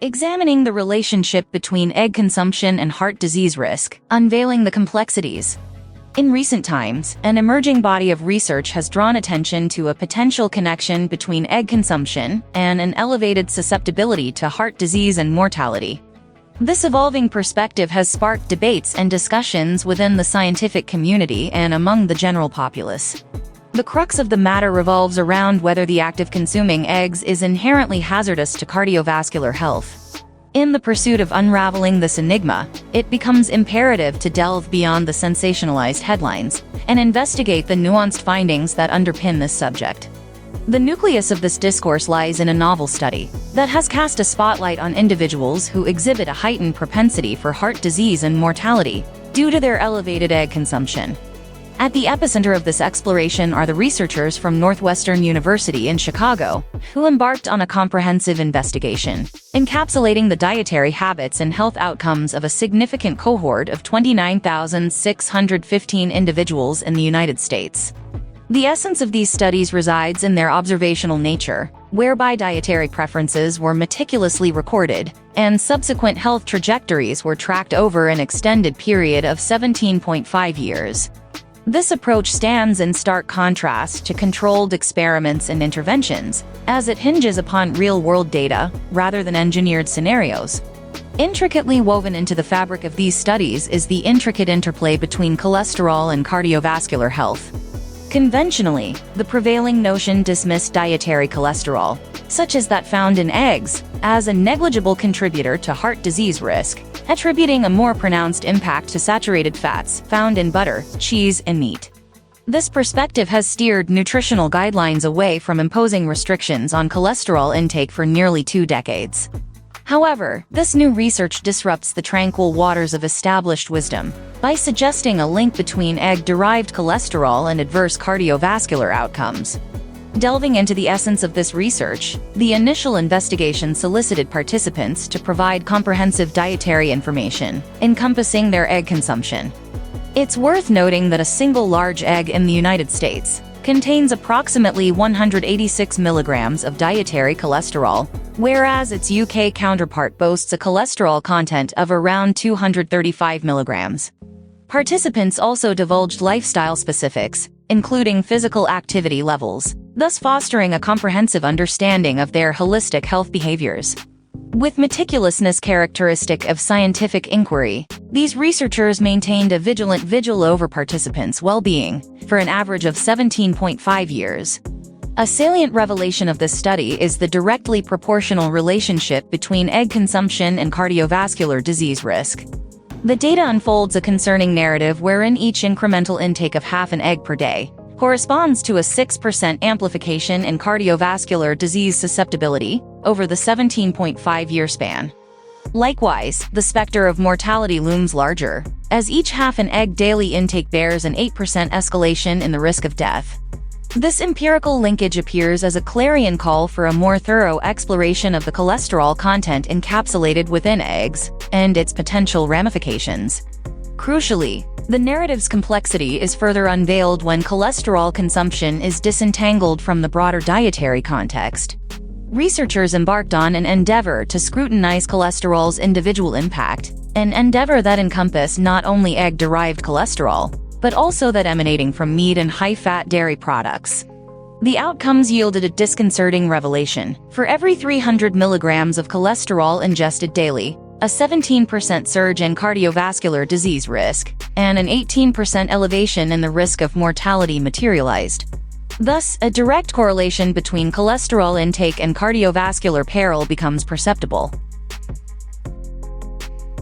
Examining the relationship between egg consumption and heart disease risk, unveiling the complexities. In recent times, an emerging body of research has drawn attention to a potential connection between egg consumption and an elevated susceptibility to heart disease and mortality. This evolving perspective has sparked debates and discussions within the scientific community and among the general populace. The crux of the matter revolves around whether the act of consuming eggs is inherently hazardous to cardiovascular health. In the pursuit of unraveling this enigma, it becomes imperative to delve beyond the sensationalized headlines and investigate the nuanced findings that underpin this subject. The nucleus of this discourse lies in a novel study that has cast a spotlight on individuals who exhibit a heightened propensity for heart disease and mortality due to their elevated egg consumption. At the epicenter of this exploration are the researchers from Northwestern University in Chicago, who embarked on a comprehensive investigation, encapsulating the dietary habits and health outcomes of a significant cohort of 29,615 individuals in the United States. The essence of these studies resides in their observational nature, whereby dietary preferences were meticulously recorded, and subsequent health trajectories were tracked over an extended period of 17.5 years. This approach stands in stark contrast to controlled experiments and interventions, as it hinges upon real-world data rather than engineered scenarios. Intricately woven into the fabric of these studies is the intricate interplay between cholesterol and cardiovascular health. Conventionally, the prevailing notion dismissed dietary cholesterol, such as that found in eggs, as a negligible contributor to heart disease risk, attributing a more pronounced impact to saturated fats found in butter, cheese, and meat. This perspective has steered nutritional guidelines away from imposing restrictions on cholesterol intake for nearly 2 decades. However, this new research disrupts the tranquil waters of established wisdom by suggesting a link between egg-derived cholesterol and adverse cardiovascular outcomes. Delving into the essence of this research, the initial investigation solicited participants to provide comprehensive dietary information, encompassing their egg consumption. It's worth noting that a single large egg in the United States contains approximately 186 milligrams of dietary cholesterol, whereas its UK counterpart boasts a cholesterol content of around 235 milligrams. Participants also divulged lifestyle specifics, including physical activity levels, thus fostering a comprehensive understanding of their holistic health behaviors. With meticulousness characteristic of scientific inquiry, these researchers maintained a vigilant vigil over participants' well-being for an average of 17.5 years. A salient revelation of this study is the directly proportional relationship between egg consumption and cardiovascular disease risk. The data unfolds a concerning narrative wherein each incremental intake of half an egg per day corresponds to a 6% amplification in cardiovascular disease susceptibility over the 17.5-year span. Likewise, the specter of mortality looms larger, as each half an egg daily intake bears an 8% escalation in the risk of death. This empirical linkage appears as a clarion call for a more thorough exploration of the cholesterol content encapsulated within eggs and its potential ramifications. Crucially, the narrative's complexity is further unveiled when cholesterol consumption is disentangled from the broader dietary context. Researchers embarked on an endeavor to scrutinize cholesterol's individual impact, an endeavor that encompassed not only egg-derived cholesterol, but also that emanating from meat and high-fat dairy products. The outcomes yielded a disconcerting revelation. For every 300 milligrams of cholesterol ingested daily, a 17% surge in cardiovascular disease risk, and an 18% elevation in the risk of mortality materialized. Thus, a direct correlation between cholesterol intake and cardiovascular peril becomes perceptible.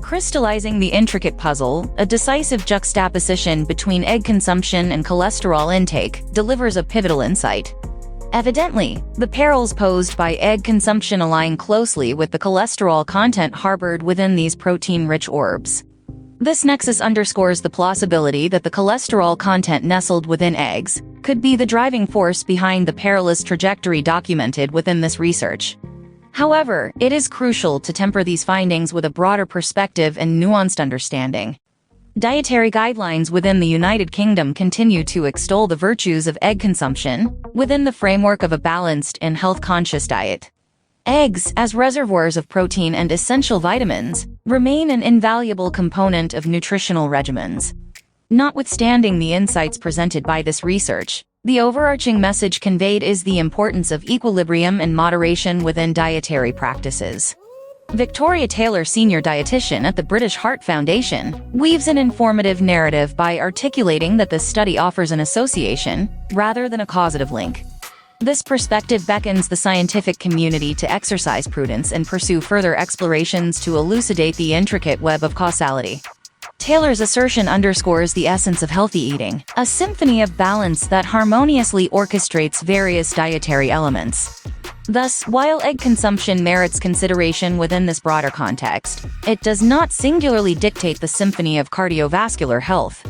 Crystallizing the intricate puzzle, a decisive juxtaposition between egg consumption and cholesterol intake delivers a pivotal insight. Evidently, the perils posed by egg consumption align closely with the cholesterol content harbored within these protein-rich orbs. This nexus underscores the plausibility that the cholesterol content nestled within eggs could be the driving force behind the perilous trajectory documented within this research. However, it is crucial to temper these findings with a broader perspective and nuanced understanding. Dietary guidelines within the United Kingdom continue to extol the virtues of egg consumption within the framework of a balanced and health-conscious diet. Eggs, as reservoirs of protein and essential vitamins, remain an invaluable component of nutritional regimens. Notwithstanding the insights presented by this research, the overarching message conveyed is the importance of equilibrium and moderation within dietary practices. Victoria Taylor, senior dietitian at the British Heart Foundation, weaves an informative narrative by articulating that the study offers an association, rather than a causative link. This perspective beckons the scientific community to exercise prudence and pursue further explorations to elucidate the intricate web of causality. Taylor's assertion underscores the essence of healthy eating, a symphony of balance that harmoniously orchestrates various dietary elements. Thus, while egg consumption merits consideration within this broader context, it does not singularly dictate the symphony of cardiovascular health.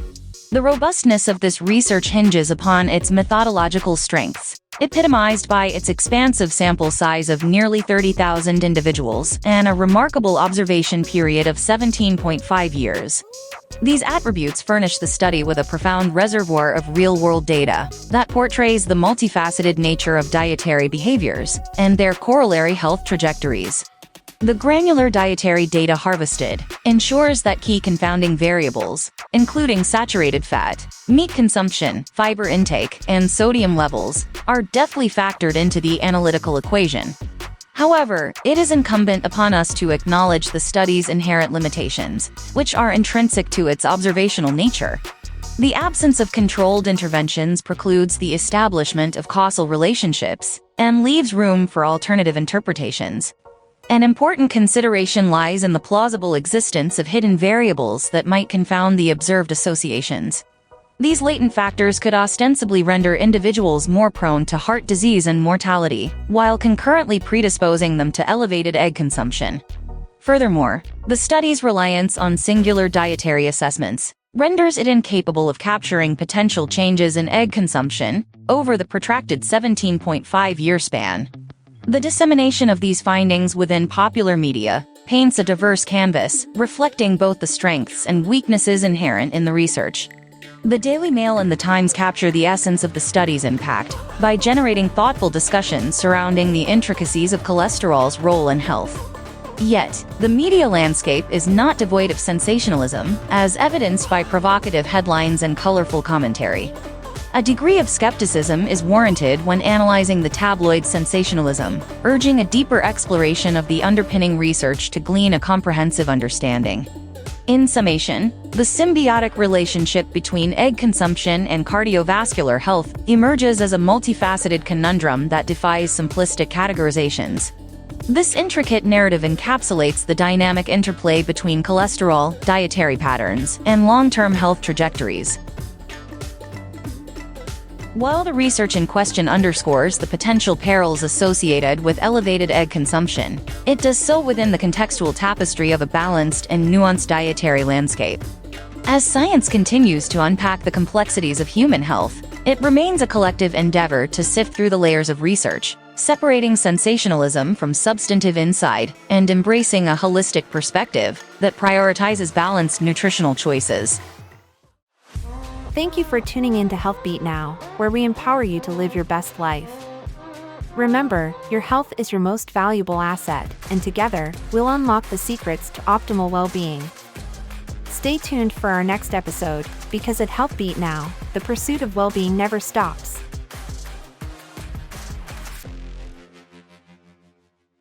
The robustness of this research hinges upon its methodological strengths, epitomized by its expansive sample size of nearly 30,000 individuals and a remarkable observation period of 17.5 years. These attributes furnish the study with a profound reservoir of real-world data that portrays the multifaceted nature of dietary behaviors and their corollary health trajectories. The granular dietary data harvested ensures that key confounding variables, including saturated fat, meat consumption, fiber intake, and sodium levels, are deftly factored into the analytical equation. However, it is incumbent upon us to acknowledge the study's inherent limitations, which are intrinsic to its observational nature. The absence of controlled interventions precludes the establishment of causal relationships and leaves room for alternative interpretations. An important consideration lies in the plausible existence of hidden variables that might confound the observed associations. These latent factors could ostensibly render individuals more prone to heart disease and mortality, while concurrently predisposing them to elevated egg consumption. Furthermore, the study's reliance on singular dietary assessments renders it incapable of capturing potential changes in egg consumption over the protracted 17.5-year span. The dissemination of these findings within popular media paints a diverse canvas, reflecting both the strengths and weaknesses inherent in the research. The Daily Mail and the Times capture the essence of the study's impact by generating thoughtful discussions surrounding the intricacies of cholesterol's role in health. Yet, the media landscape is not devoid of sensationalism, as evidenced by provocative headlines and colorful commentary. A degree of skepticism is warranted when analyzing the tabloid sensationalism, urging a deeper exploration of the underpinning research to glean a comprehensive understanding. In summation, the symbiotic relationship between egg consumption and cardiovascular health emerges as a multifaceted conundrum that defies simplistic categorizations. This intricate narrative encapsulates the dynamic interplay between cholesterol, dietary patterns, and long-term health trajectories. While the research in question underscores the potential perils associated with elevated egg consumption, it does so within the contextual tapestry of a balanced and nuanced dietary landscape. As science continues to unpack the complexities of human health, it remains a collective endeavor to sift through the layers of research, separating sensationalism from substantive insight and embracing a holistic perspective that prioritizes balanced nutritional choices. Thank you for tuning in to Health Beat Now, where we empower you to live your best life. Remember, your health is your most valuable asset, and together, we'll unlock the secrets to optimal well-being. Stay tuned for our next episode, because at Health Beat Now, the pursuit of well-being never stops.